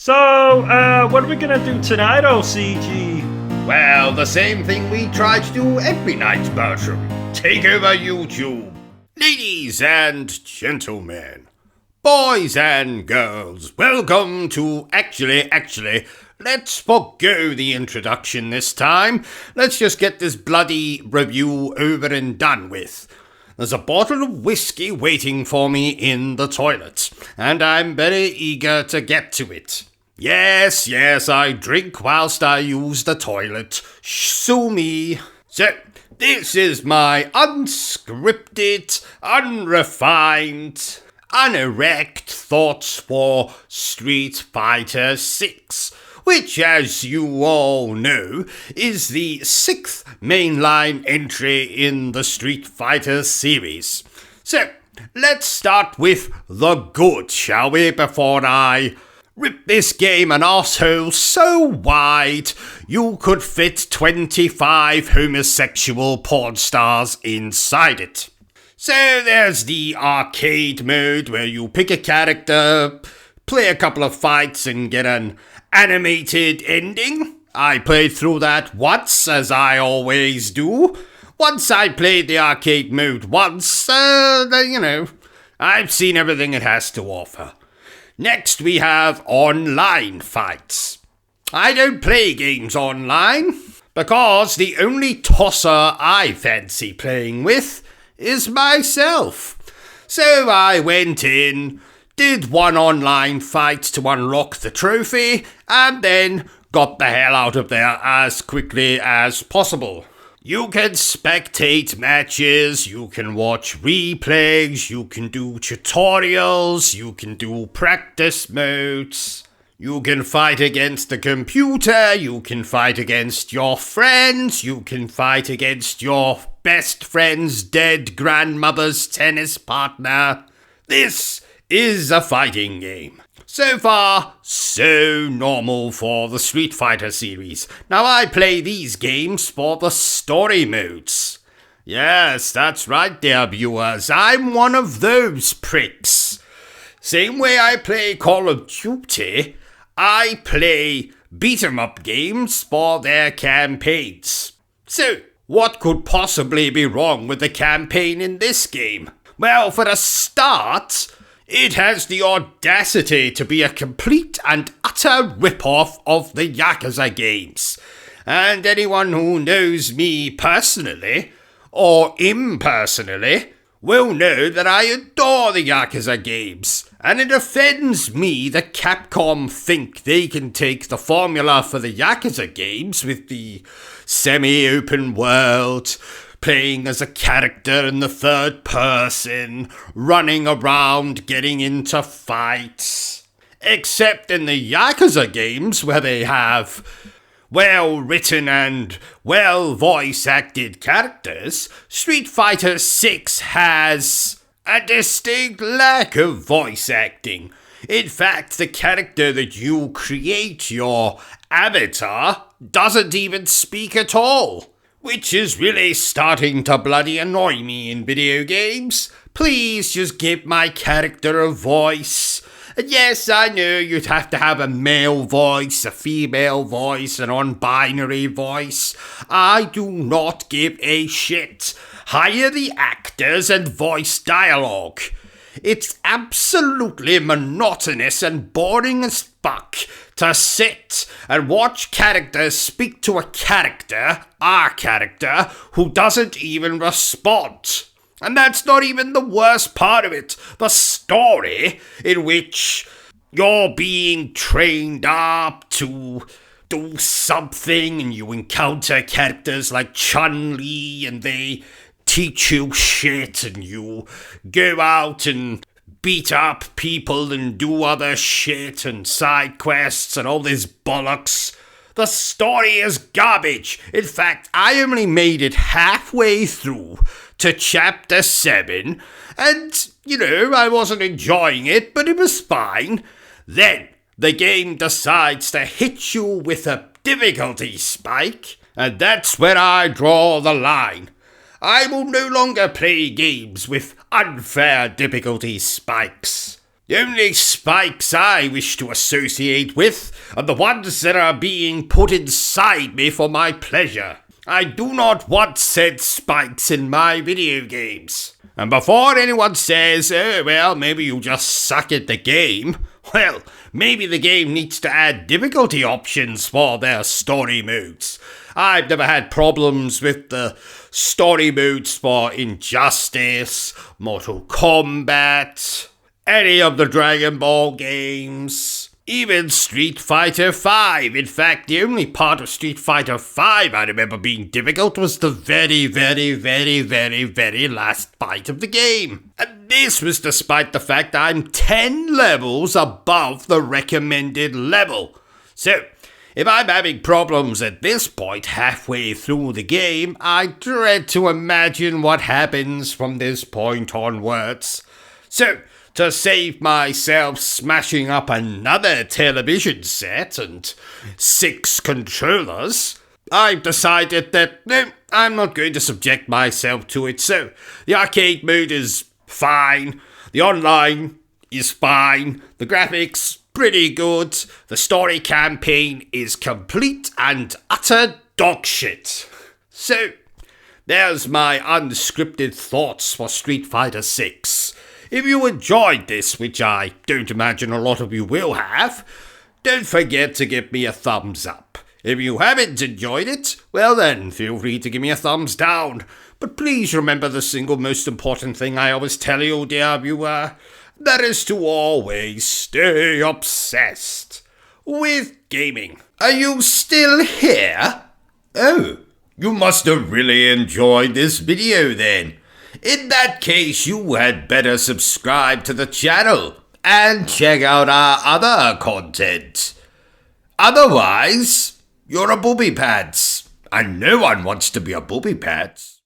What are we gonna do tonight, O.C.G? Well, the same thing we try to do every night, Bertrum. Take over YouTube. Ladies and gentlemen, boys and girls, welcome to Actually, let's forgo the introduction this time. Let's just get this bloody review over and done with. There's a bottle of whiskey waiting for me in the toilet, and I'm very eager to get to it. Yes, I drink whilst I use the toilet. Sue me. So, this is my unscripted, unrefined, unerect thoughts for Street Fighter 6, which, as you all know, is the 6th mainline entry in the Street Fighter series. So, let's start with the good, shall we, before I rip this game an arsehole so wide you could fit 25 homosexual porn stars inside it. So there's the arcade mode where you pick a character, play a couple of fights and get an animated ending. I played through that once, as I always do. Once I played the arcade mode once, I've seen everything it has to offer. Next we have online fights. I don't play games online because the only tosser I fancy playing with is myself. So I went in, did one online fight to unlock the trophy, and then got the hell out of there as quickly as possible. You can spectate matches, you can watch replays, you can do tutorials, you can do practice modes, you can fight against the computer, you can fight against your friends, you can fight against your best friend's dead grandmother's tennis partner. This is a fighting game. So far, so normal for the Street Fighter series. Now I play these games for the story modes. Yes, that's right, dear viewers. I'm one of those pricks. Same way I play Call of Duty, I play beat-em-up games for their campaigns. So, what could possibly be wrong with the campaign in this game? Well, for a start, it has the audacity to be a complete and utter rip-off of the Yakuza games. And anyone who knows me personally, or impersonally, will know that I adore the Yakuza games. And it offends me that Capcom think they can take the formula for the Yakuza games with the semi-open world, playing as a character in the third person, running around, getting into fights. Except in the Yakuza games, where they have well-written and well-voice-acted characters, Street Fighter 6 has a distinct lack of voice acting. In fact, the character that you create, your avatar, doesn't even speak at all. Which is really starting to bloody annoy me in video games. Please just give my character a voice. And yes, I know you'd have to have a male voice, a female voice, a non-binary voice. I do not give a shit. Hire the actors and voice dialogue. It's absolutely monotonous and boring as fuck to sit and watch characters speak to a character, our character, who doesn't even respond. And that's not even the worst part of it. The story in which you're being trained up to do something and you encounter characters like Chun-Li and they teach you shit and you go out and beat up people and do other shit and side quests and all this bollocks. The story is garbage. In fact, I only made it halfway through to chapter 7 and, I wasn't enjoying it, but it was fine. Then the game decides to hit you with a difficulty spike, and that's where I draw the line. I will no longer play games with unfair difficulty spikes. The only spikes I wish to associate with are the ones that are being put inside me for my pleasure. I do not want said spikes in my video games. And before anyone says, oh, well, maybe you just suck at the game, well, maybe the game needs to add difficulty options for their story modes. I've never had problems with the story modes for Injustice, Mortal Kombat, any of the Dragon Ball games, even Street Fighter V. In fact, the only part of Street Fighter V I remember being difficult was the very last fight of the game. And this was despite the fact I'm 10 levels above the recommended level. So, if I'm having problems at this point halfway through the game, I dread to imagine what happens from this point onwards. So, to save myself smashing up another television set and 6 controllers, I've decided that, no, I'm not going to subject myself to it. So, the arcade mode is fine, the online is fine, the graphics pretty good, the story campaign is complete and utter dogshit. So, there's my unscripted thoughts for Street Fighter 6. If you enjoyed this, which I don't imagine a lot of you will have, don't forget to give me a thumbs up. If you haven't enjoyed it, well then, feel free to give me a thumbs down. But please remember the single most important thing I always tell you, dear viewer, that is to always stay obsessed with gaming. Are you still here? Oh, you must have really enjoyed this video then. In that case, you had better subscribe to the channel and check out our other content. Otherwise, you're a booby pants, and no one wants to be a booby pants.